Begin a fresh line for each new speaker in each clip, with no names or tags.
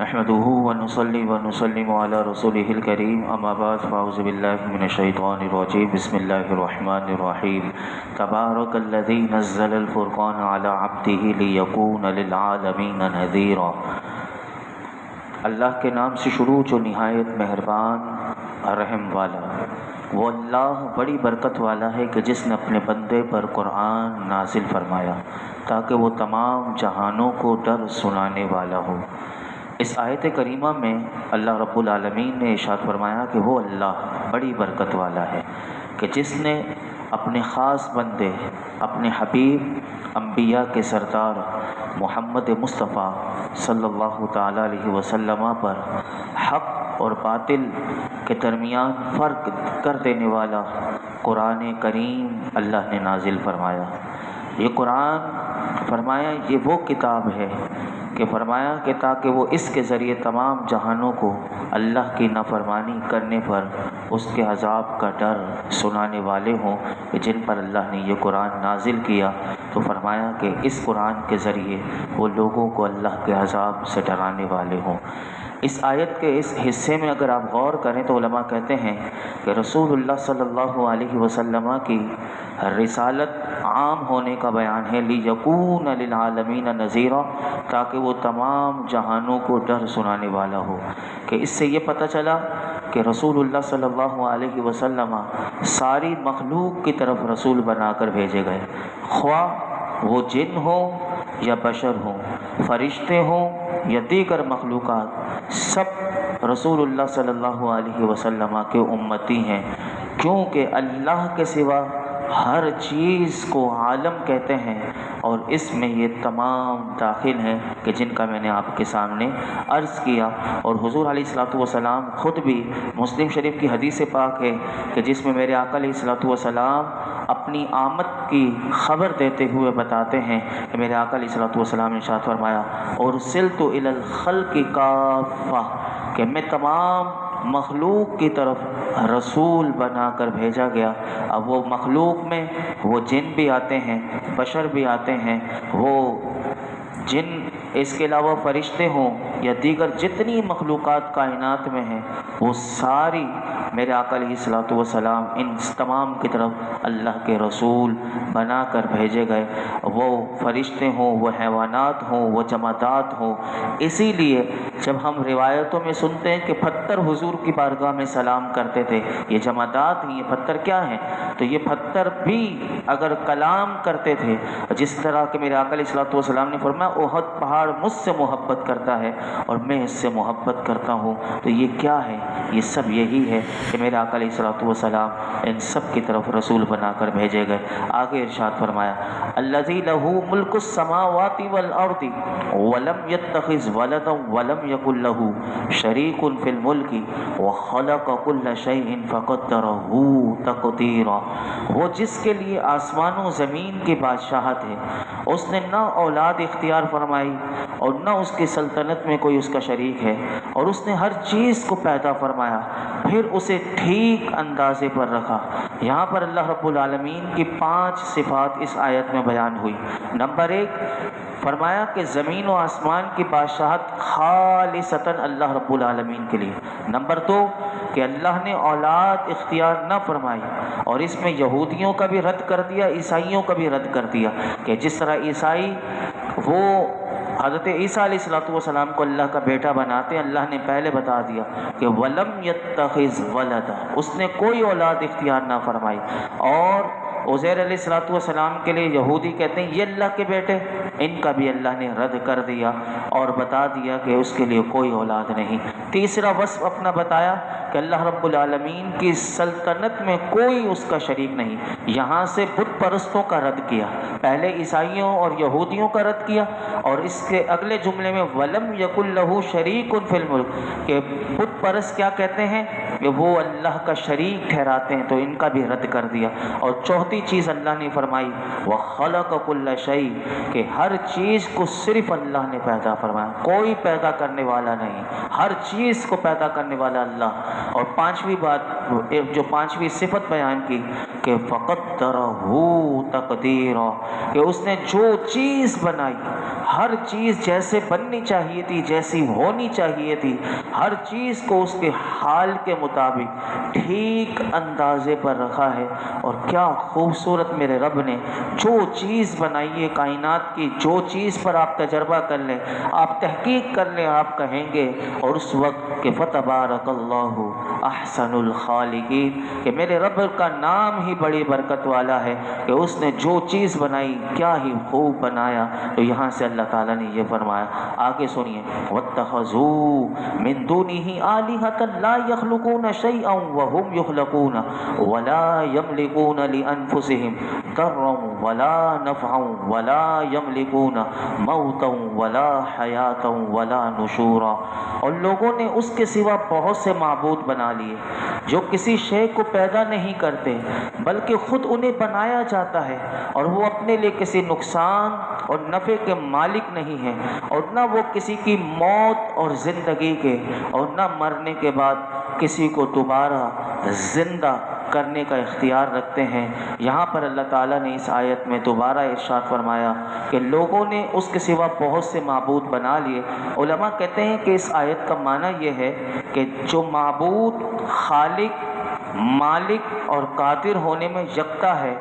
نحمده ونصلي ونسلم على رسوله الكريم اما بعد فاعوذ بالله من الشيطان الرجيم بسم الله الرحمن الرحيم تبارك الذي نزل الفرقان على عبده ليكون للعالمين نذيرا۔ اللہ کے نام سے شروع جو نہایت مہربان رحم والا، وہ اللہ بڑی برکت والا ہے کہ جس نے اپنے بندے پر قرآن نازل فرمایا تاکہ وہ تمام جہانوں کو ڈر سنانے والا ہو۔ اس آیت کریمہ میں اللہ رب العالمین نے ارشاد فرمایا کہ وہ اللہ بڑی برکت والا ہے کہ جس نے اپنے خاص بندے، اپنے حبیب انبیاء کے سردار محمد مصطفیٰ صلی اللہ تعالیٰ علیہ وسلم پر حق اور باطل کے درمیان فرق کر دینے والا قرآن کریم اللہ نے نازل فرمایا۔ یہ قرآن فرمایا یہ وہ کتاب ہے کہ فرمایا کہ تاکہ وہ اس کے ذریعے تمام جہانوں کو اللہ کی نافرمانی کرنے پر اس کے عذاب کا ڈر سنانے والے ہوں، کہ جن پر اللہ نے یہ قرآن نازل کیا تو فرمایا کہ اس قرآن کے ذریعے وہ لوگوں کو اللہ کے عذاب سے ڈرانے والے ہوں۔ اس آیت کے اس حصے میں اگر آپ غور کریں تو علماء کہتے ہیں کہ رسول اللہ صلی اللہ علیہ وسلم کی رسالت عام ہونے کا بیان ہے، لِيَكُونَ لِلْعَالَمِينَ نَذِيرًا، تاکہ وہ تمام جہانوں کو ڈر سنانے والا ہو۔ کہ اس سے یہ پتہ چلا کہ رسول اللہ صلی اللہ علیہ وسلم ساری مخلوق کی طرف رسول بنا کر بھیجے گئے، خواہ وہ جن ہوں یا بشر ہوں، فرشتے ہوں یا دیگر مخلوقات، سب رسول اللہ صلی اللہ علیہ وسلم کے امتی ہیں، کیونکہ اللہ کے سوا ہر چیز کو عالم کہتے ہیں، اور اس میں یہ تمام داخل ہیں کہ جن کا میں نے آپ کے سامنے عرض کیا۔ اور حضور علیہ الصلوۃ والسلام خود بھی مسلم شریف کی حدیث پاک ہے کہ جس میں میرے آقا علیہ الصلوۃ والسلام اپنی آمد کی خبر دیتے ہوئے بتاتے ہیں کہ میرے آقا علیہ الصلوۃ والسلام نے ارشاد فرمایا، ارسلت الی الخلق کافہ، کہ میں تمام مخلوق کی طرف رسول بنا کر بھیجا گیا۔ اب وہ مخلوق میں وہ جن بھی آتے ہیں، بشر بھی آتے ہیں، وہ جن اس کے علاوہ فرشتے ہوں یا دیگر جتنی مخلوقات کائنات میں ہیں، وہ ساری میرے آقا علیہ الصلوۃ والسلام ان تمام کی طرف اللہ کے رسول بنا کر بھیجے گئے، وہ فرشتے ہوں، وہ حیوانات ہوں، وہ جمادات ہوں۔ اسی لیے جب ہم روایتوں میں سنتے ہیں کہ پتھر حضور کی بارگاہ میں سلام کرتے تھے، یہ جمادات ہیں، یہ پتھر کیا ہیں؟ تو یہ پتھر بھی اگر کلام کرتے تھے، جس طرح کہ میرے آقا علیہ الصلوۃ والسلام نے فرمایا احد پہاڑ مجھ سے محبت کرتا ہے اور میں اس سے محبت کرتا ہوں، تو یہ کیا ہے؟ یہ سب یہی ہے کہ میرے آقا علیہ الصلوۃ والسلام ان سب کی طرف رسول بنا کر بھیجے گئے۔ آگے ارشاد فرمایا، الذی لہ ملک السماوات والارض ولم یتخذ ولدا ولم یکن لہ شریک فی الملک وخلق کل شیء فقدرہ تقدیرا۔ وہ جس کے لیے آسمان و زمین کی بادشاہت ہے، اس نے نہ اولاد اختیار فرمائی اور نہ اس کی سلطنت میں کوئی اس کا شریک ہے، اور اس نے ہر چیز کو پیدا فرمایا پھر اسے ٹھیک اندازے پر رکھا۔ یہاں پر اللہ رب العالمین کی 5 صفات اس آیت میں بیان ہوئی۔ نمبر 1 فرمایا کہ زمین و آسمان کی بادشاہت خالصتاً اللہ رب العالمین کے لیے۔ نمبر 2 کہ اللہ نے اولاد اختیار نہ فرمائی، اور اس میں یہودیوں کا بھی رد کر دیا، عیسائیوں کا بھی رد کر دیا، کہ جس طرح عیسائی وہ حضرت عیسیٰ علیہ الصلوۃ والسلام کو اللہ کا بیٹا بناتے ہیں، اللہ نے پہلے بتا دیا کہ ولم یتخذ ولدا، اس نے کوئی اولاد اختیار نہ فرمائی۔ اور عزیر علیہ الصلوۃ والسلام کے لیے یہودی کہتے ہیں یہ اللہ کے بیٹے، ان کا بھی اللہ نے رد کر دیا اور بتا دیا کہ اس کے لیے کوئی اولاد نہیں۔ تیسرا وصف اپنا بتایا کہ اللہ رب العالمین کی سلطنت میں کوئی اس کا شریک نہیں۔ یہاں سے بت پرستوں کا رد کیا، پہلے عیسائیوں اور یہودیوں کا رد کیا، اور اس کے اگلے جملے میں ولم یکن لہ شریک فی الملک، کہ بت پرست کیا کہتے ہیں کہ وہ اللہ کا شریک ٹھہراتے ہیں، تو ان کا بھی رد کر دیا۔ اور چوتھی چیز اللہ نے فرمائی وَخَلَقَ كُلَّ شَيْءٍ، کہ ہر چیز کو صرف اللہ نے پیدا فرمایا، کوئی پیدا کرنے والا نہیں، ہر چیز کو پیدا کرنے والا اللہ۔ اور 5ویں بات جو 5ویں صفت بیان کی کہ فَقَدَّرَهُ تَقْدِيرًا، کہ اس نے جو چیز بنائی ہر چیز جیسے بننی چاہیے تھی، جیسی ہونی چاہیے تھی، ہر چیز کو اس کے حال کے مطابق ٹھیک اندازے پر رکھا ہے۔ اور کیا خوبصورت میرے رب نے جو چیز بنائی ہے کائنات کی، جو چیز پر آپ تجربہ کر لیں، آپ تحقیق کر لیں، آپ کہیں گے اور اس وقت کہ فتبارک اللہ احسن الخالقین، کہ میرے رب کا نام ہی بڑی برکت والا ہے کہ اس نے جو چیز بنائی کیا ہی خوب بنایا۔ تو یہاں سے اللہ تعالیٰ نے یہ فرمایا، آگے سنیے، وَاتَّخَذُوا مِن دُونِهِ آلِهَةً لَا يَخْلُقُونَ شَيْئًا وَهُمْ يُخْلَقُونَ وَلَا يَمْلِكُونَ لِأَنفُسِهِمْ ضَرًّا وَلَا نَفْعًا وَلَا يَمْلِكُونَ مَوْتًا وَلَا حَيَاةً وَلَا نُشُورًا۔ اور لوگوں نے اس کے سوا بہت سے معبود بنا لیے جو کسی شے کو پیدا نہیں کرتے بلکہ خود انہیں بنایا جاتا ہے، اور وہ اپنے لیے کسی نقصان اور نفع کے مالک نہیں ہیں، اور نہ وہ کسی کی موت اور زندگی کے، اور نہ مرنے کے بعد کسی کو دوبارہ زندہ کرنے کا اختیار رکھتے ہیں۔ یہاں پر اللہ تعالیٰ نے اس آیت میں دوبارہ ارشاد فرمایا کہ لوگوں نے اس کے سوا بہت سے معبود بنا لیے۔ علماء کہتے ہیں کہ اس آیت کا معنی یہ ہے کہ جو معبود خالق، مالک اور قادر ہونے میں یکتا ہے،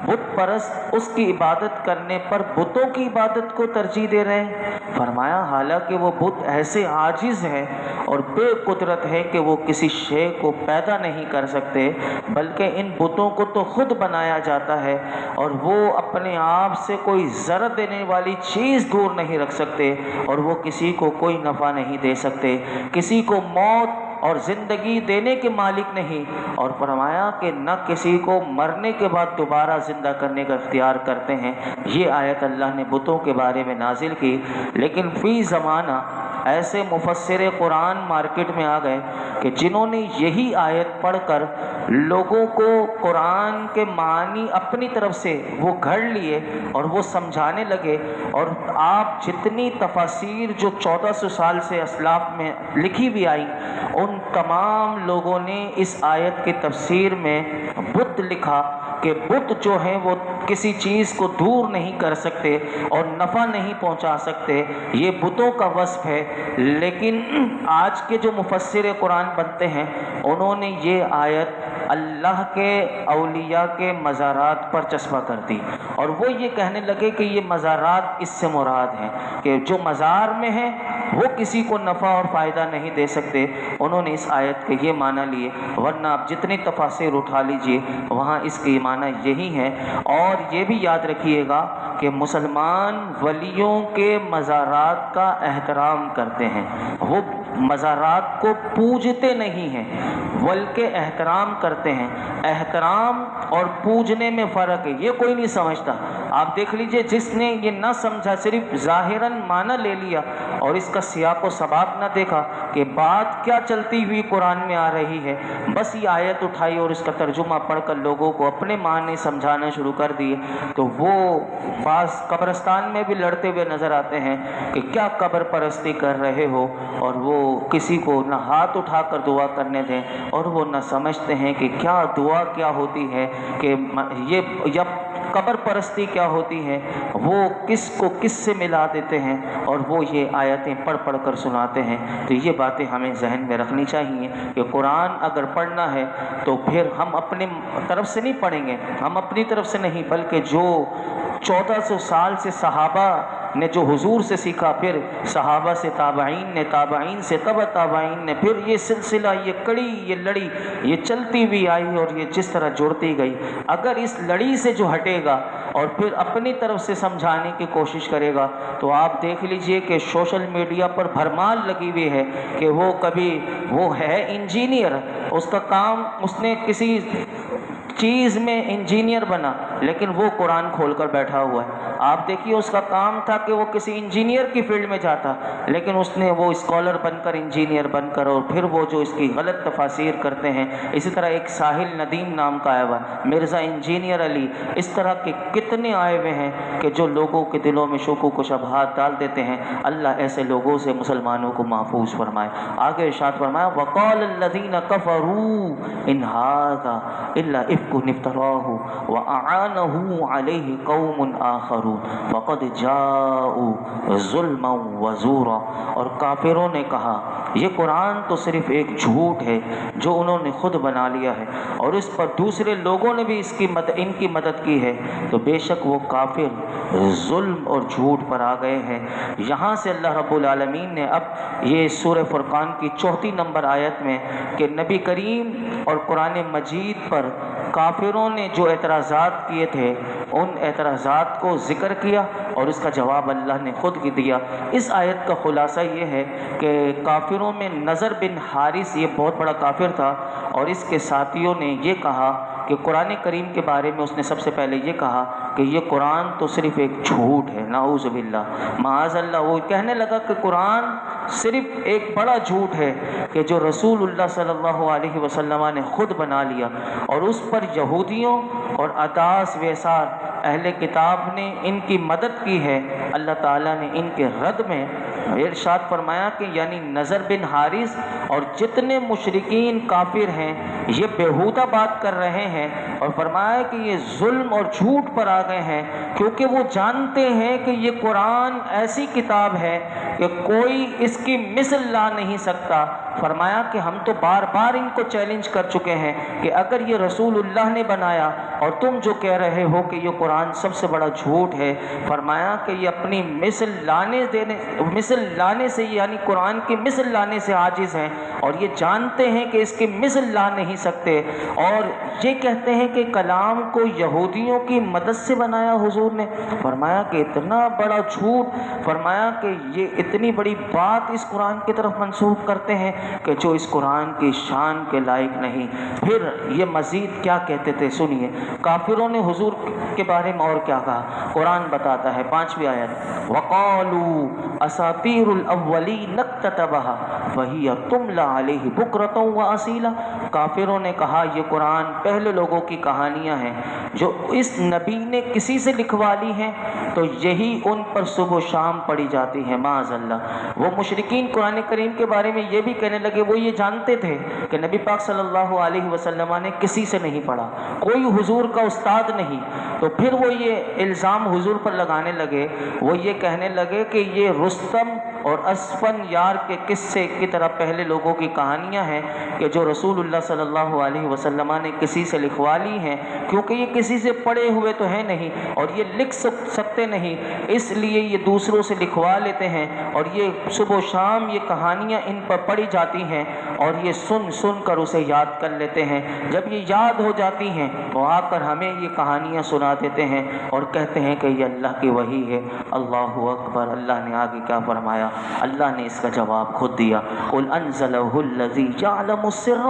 بت پرست اس کی عبادت کرنے پر بتوں کی عبادت کو ترجیح دے رہے ہیں۔ فرمایا حالانکہ وہ بت ایسے عاجز ہیں اور بے قدرت ہے کہ وہ کسی شے کو پیدا نہیں کر سکتے، بلکہ ان بتوں کو تو خود بنایا جاتا ہے، اور وہ اپنے آپ سے کوئی ضرر دینے والی چیز دور نہیں رکھ سکتے، اور وہ کسی کو کوئی نفع نہیں دے سکتے، کسی کو موت اور زندگی دینے کے مالک نہیں، اور فرمایا کہ نہ کسی کو مرنے کے بعد دوبارہ زندہ کرنے کا اختیار کرتے ہیں۔ یہ آیت اللہ نے بتوں کے بارے میں نازل کی، لیکن فی زمانہ ایسے مفسر قرآن مارکیٹ میں آ گئے کہ جنہوں نے یہی آیت پڑھ کر لوگوں کو قرآن کے معنی اپنی طرف سے وہ گھڑ لیے اور وہ سمجھانے لگے، اور آپ جتنی تفاسیر جو 1400 سال سے اسلاف میں لکھی بھی آئی، ان تمام لوگوں نے اس آیت کی تفسیر میں بت لکھا کہ بت جو ہیں وہ کسی چیز کو دور نہیں کر سکتے اور نفع نہیں پہنچا سکتے، یہ بتوں کا وصف ہے۔ لیکن آج کے جو مفسر قرآن بنتے ہیں انہوں نے یہ آیت اللہ کے اولیاء کے مزارات پر چسپاں کر دی، اور وہ یہ کہنے لگے کہ یہ مزارات اس سے مراد ہیں کہ جو مزار میں ہیں وہ کسی کو نفع اور فائدہ نہیں دے سکتے۔ انہوں نے اس آیت کے یہ معنی لیے، ورنہ آپ جتنی تفاسیر اٹھا لیجئے وہاں اس کے معنی یہی ہیں۔ اور یہ بھی یاد رکھیے گا کہ مسلمان ولیوں کے مزارات کا احترام کرتے ہیں، وہ مزارات کو پوجتے نہیں ہیں بلکہ احترام کرتے ہیں۔ احترام اور پوجنے میں فرق ہے، یہ کوئی نہیں سمجھتا۔ آپ دیکھ لیجئے جس نے یہ نہ سمجھا، صرف ظاہراً معنی لے لیا اور اس کا سیاق و سباق نہ دیکھا کہ بات کیا چلتی ہوئی قرآن میں آ رہی ہے، بس یہ آیت اٹھائی اور اس کا ترجمہ پڑھ کر لوگوں کو اپنے معنی سمجھانا شروع کر دیے، تو وہ بعض قبرستان میں بھی لڑتے ہوئے نظر آتے ہیں کہ کیا قبر پرستی کر رہے ہو، اور وہ کسی کو نہ ہاتھ اٹھا کر دعا کرنے دیں، اور وہ نہ سمجھتے ہیں کہ کیا دعا کیا ہوتی ہے، کہ یہ یا قبر پرستی کیا ہوتی ہے، وہ کس کو کس سے ملا دیتے ہیں، اور وہ یہ آیتیں پڑھ پڑھ کر سناتے ہیں۔ تو یہ باتیں ہمیں ذہن میں رکھنی چاہیے کہ قرآن اگر پڑھنا ہے تو پھر ہم اپنے طرف سے نہیں پڑھیں گے، ہم اپنی طرف سے نہیں، بلکہ جو 1400 سال سے صحابہ نے جو حضور سے سیکھا، پھر صحابہ سے تابعین نے، تابعین سے تبع تابعین نے، پھر یہ سلسلہ، یہ کڑی، یہ لڑی، یہ چلتی ہوئی آئی اور یہ جس طرح جڑتی گئی، اگر اس لڑی سے جو ہٹے گا اور پھر اپنی طرف سے سمجھانے کی کوشش کرے گا، تو آپ دیکھ لیجئے کہ سوشل میڈیا پر بھرمار لگی ہوئی ہے کہ وہ کبھی وہ ہے انجینئر، اس کا کام، اس نے کسی چیز میں انجینئر بنا، لیکن وہ قرآن کھول کر بیٹھا ہوا ہے۔ آپ دیکھیے اس کا کام تھا کہ وہ کسی انجینئر کی فیلڈ میں جاتا، لیکن اس نے وہ اسکالر بن کر، انجینئر بن کر، اور پھر وہ جو اس کی غلط تفاسیر کرتے ہیں۔ اسی طرح ایک ساحل ندیم نام کا آیا ہوا ہے، مرزا انجینئر علی، اس طرح کے کتنے آئے ہوئے ہیں کہ جو لوگوں کے دلوں میں شکوک و شبہات ڈال دیتے ہیں۔ اللہ ایسے لوگوں سے مسلمانوں کو محفوظ فرمائے۔ آگے ارشاد فرمایا، وَقَالَ الَّذِينَ كَفَرُوا إِنْ هَذَا إِلَّا إِفْكٌ افْتَرَاهُ وَأَعَانَهُ آنہ علیہ قوم آخرون فقد جاءوا ظلما وزورا. اور کافروں نے کہا یہ قرآن تو صرف ایک جھوٹ ہے جو انہوں نے خود بنا لیا ہے اور اس پر دوسرے لوگوں نے بھی ان کی مدد کی ہے، تو بے شک وہ کافر ظلم اور جھوٹ پر آ گئے ہیں. یہاں سے اللہ رب العالمین نے اب یہ سورہ فرقان کی 34 نمبر آیت میں کہ نبی کریم اور قرآن مجید پر کافروں نے جو اعتراضات کیے تھے ان اعتراضات کو ذکر کیا اور اس کا جواب اللہ نے خود ہی دیا. اس آیت کا خلاصہ یہ ہے کہ کافروں میں نضر بن حارث یہ بہت بڑا کافر تھا اور اس کے ساتھیوں نے یہ کہا کہ قرآن کریم کے بارے میں اس نے سب سے پہلے یہ کہا کہ یہ قرآن تو صرف ایک جھوٹ ہے، نعوذ باللہ معاذ اللہ. وہ کہنے لگا کہ قرآن صرف ایک بڑا جھوٹ ہے کہ جو رسول اللہ صلی اللہ علیہ وسلم نے خود بنا لیا اور اس پر یہودیوں اور اداس ویسار اہل کتاب نے ان کی مدد کی ہے. اللہ تعالیٰ نے ان کے رد میں ارشاد فرمایا کہ یعنی نضر بن حارث اور جتنے مشرکین کافر ہیں یہ بیہودہ بات کر رہے ہیں اور فرمایا کہ یہ ظلم اور جھوٹ پر آ گئے ہیں کیونکہ وہ جانتے ہیں کہ یہ قرآن ایسی کتاب ہے کہ کوئی اس کی مثل لا نہیں سکتا. فرمایا کہ ہم تو بار بار ان کو چیلنج کر چکے ہیں کہ اگر یہ رسول اللہ نے بنایا اور تم جو کہہ رہے ہو کہ یہ قرآن سب سے بڑا جھوٹ ہے، فرمایا کہ یہ اپنی مثل لانے سے یعنی قرآن کی مثل لانے سے عاجز ہیں اور یہ جانتے ہیں کہ اس کی مثل لا نہیں سکتے اور یہ کہتے ہیں کہ کلام کو یہودیوں کی مدد سے بنایا حضور نے. فرمایا کہ اتنا بڑا جھوٹ، فرمایا کہ یہ اتنی بڑی بات اس قرآن کی طرف منسوخ کرتے ہیں کہ جو اس قرآن کی شان کے لائق نہیں. پھر یہ مزید کیا کہتے تھے سنیے. کافروں نے حضور کے بارے میں اور کیا کہا، قرآن بتاتا ہے 5ویں آیت وَقَالُوا أَسَاطِيرُ الْأَوَّلِينَ اكْتَتَبَهَا فَهِيَ تُمْلَى عَلَيْهِ بُكْرَةً وَأَصِيلًا. کافروں نے کہا یہ قرآن پہلے لوگوں کی کہانیاں ہیں جو اس نبی نے کسی سے لکھوا لی ہیں تو یہی ان پر صبح و شام پڑھی جاتی ہے معاذ اللہ. وہ مشرکین قرآن کریم کے بارے میں یہ بھی کہنے لگے، وہ یہ جانتے تھے کہ نبی پاک صلی اللہ علیہ وسلم نے کسی سے نہیں پڑھا، کوئی حضور کا استاد نہیں. تو پھر وہ یہ الزام حضور پر لگانے لگے، وہ یہ کہنے لگے کہ یہ رستم اور اسفن یار کے قصے کی طرح پہلے لوگوں کی کہانیاں ہیں کہ جو رسول اللہ صلی اللہ علیہ وسلم نے کسی سے لکھوا لی ہیں کیونکہ یہ کسی سے پڑھے ہوئے تو ہیں نہیں اور یہ لکھ سکتے نہیں، اس لیے یہ دوسروں سے لکھوا لیتے ہیں اور یہ صبح و شام یہ کہانیاں ان پر پڑھی جاتی ہیں اور یہ سن کر اسے یاد کر لیتے ہیں. جب یہ یاد ہو جاتی ہیں تو آ کر ہمیں یہ کہانیاں سنا دیتے ہیں اور کہتے ہیں کہ یہ اللہ کی وحی ہے. اللہ اکبر. اللہ نے آگے کیا فرمایا، اللہ نے اس کا جواب خود دیا. قل انزلہ الذی یعلم السر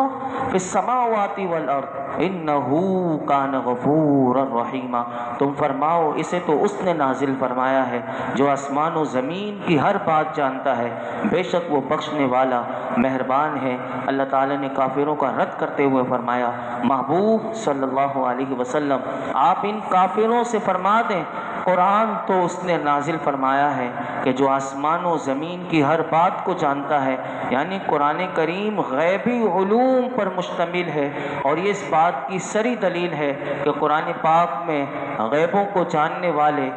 فی السماوات والارض انہ کان غفورا رحیما. تم فرماؤ اسے تو اس نے نازل فرمایا ہے جو آسمان و زمین کی ہر بات جانتا ہے، بے شک وہ بخشنے والا مہربان ہے. اللہ تعالیٰ نے کافروں کا رد کرتے ہوئے فرمایا محبوب صلی اللہ علیہ وسلم آپ ان کافروں سے فرما دیں قرآن تو اس نے نازل فرمایا ہے کہ جو آسمان و زمین کی ہر بات کو جانتا ہے، یعنی قرآن کریم غیبی علوم پر مشتمل ہے اور یہ اس بات کی سری دلیل ہے کہ قرآن پاک میں غیبوں کو جاننے والے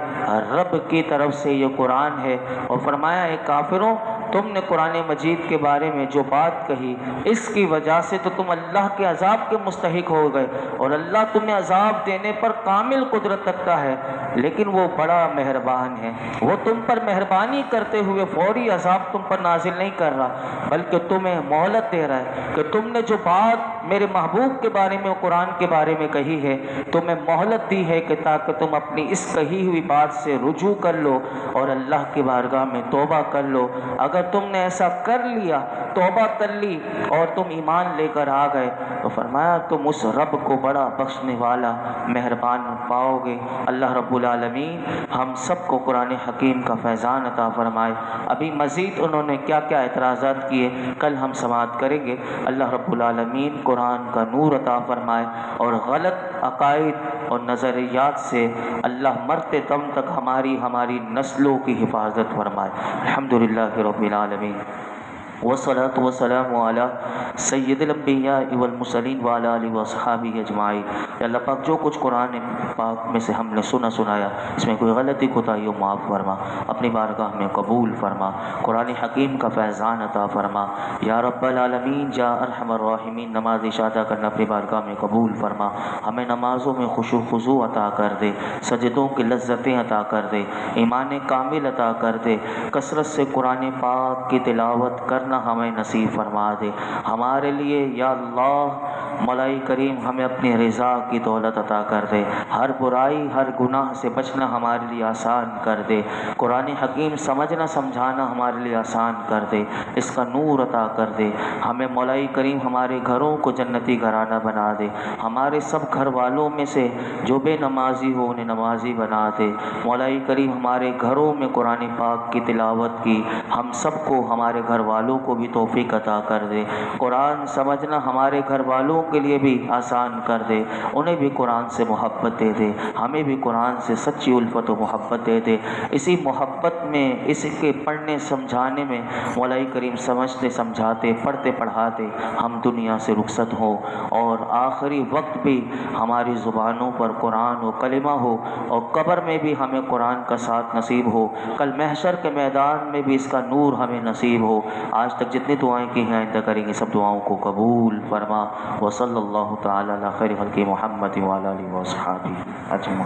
رب کی طرف سے یہ قرآن ہے. اور فرمایا ہے کافروں تم نے قرآن مجید کے بارے میں جو بات کہی اس کی وجہ سے تو تم اللہ کے عذاب کے مستحق ہو گئے اور اللہ تمہیں عذاب دینے پر کامل قدرت رکھتا ہے لیکن وہ بڑا مہربان ہے. وہ تم پر مہربانی کرتے ہوئے فوری عذاب تم پر نازل نہیں کر رہا بلکہ تمہیں مہلت دے رہا ہے کہ تم نے جو بات میرے محبوب کے بارے میں قرآن کے بارے میں کہی ہے تمہیں مہلت دی ہے کہ تاکہ تم اپنی اس کہی ہوئی بات سے رجوع کر لو اور اللہ کی بارگاہ میں توبہ کر لو. اگر تم نے ایسا کر لیا، توبہ کر لی اور تم ایمان لے کر آ گئے تو فرمایا تم اس رب کو بڑا بخشنے والا مہربان پاؤ گے. اللہ رب العالمین ہم سب کو قرآن حکیم کا فیضان عطا فرمائے. ابھی مزید انہوں نے کیا کیا اعتراضات کیے کل ہم سماعت کریں گے. اللہ رب العالمین قرآن کا نور عطا فرمائے اور غلط عقائد اور نظریات سے اللہ مرتے دم تک ہماری نسلوں کی حفاظت فرمائے. الحمدللہ رب العالمین. والصلاۃ والسلام علی سید الانبیاء والمرسلین وعلی آلہ وصحبہ اجمعین۔ یا اللہ پاک جو کچھ قرآن پاک میں سے ہم نے سنایا اس میں کوئی غلطی کوتاہی ہو معاف فرما، اپنی بارگاہ میں قبول فرما، قرآن حکیم کا فیضان عطا فرما یا رب العالمین، یا ارحم الراحمین۔ نماز عشاء ادا کرنا اپنی بارگاہ میں قبول فرما، ہمیں نمازوں میں خشوع خضوع عطا کر دے، سجدوں کی لذتیں عطا کر دے، ایمان کامل عطا کر دے، کثرت سے قرآن پاک کی تلاوت کرنا ہمیں نصیب فرما دے ہمارے لیے یا اللہ۔ مولا کریم ہمیں اپنی رضا کی دولت عطا کر دے، ہر برائی ہر گناہ سے بچنا ہمارے لیے آسان کر دے، قرآن حکیم سمجھنا سمجھانا ہمارے لیے آسان کر دے، اس کا نور عطا کر دے ہمیں۔ مولا کریم ہمارے گھروں کو جنتی گھرانہ بنا دے، ہمارے سب گھر والوں میں سے جو بے نمازی ہو انہیں نمازی بنا دے۔ مولا کریم ہمارے گھروں میں قرآن پاک کی تلاوت کی ہم سب کو، ہمارے گھر والوں کو بھی توفیق عطا کر دے، قرآن سمجھنا ہمارے گھر والوں کے لیے بھی آسان کر دے، انہیں بھی قرآن سے محبت دے دے، ہمیں بھی قرآن سے سچی الفت و محبت دے دے۔ اسی محبت میں، اس کے پڑھنے سمجھانے میں مولا کریم سمجھتے سمجھاتے پڑھتے پڑھاتے ہم دنیا سے رخصت ہوں، اور آخری وقت بھی ہماری زبانوں پر قرآن و کلمہ ہو، اور قبر میں بھی ہمیں قرآن کا ساتھ نصیب ہو، کل محشر کے میدان میں بھی اس کا نور ہمیں نصیب ہو۔ آج تک جتنی دعائیں کی ہیں آئندہ کریں گے سب دعاؤں کو قبول فرما۔ وصلی اللہ تعالی علی خیر خلق محمد وعلی آلہ وصحبہ اجمعین۔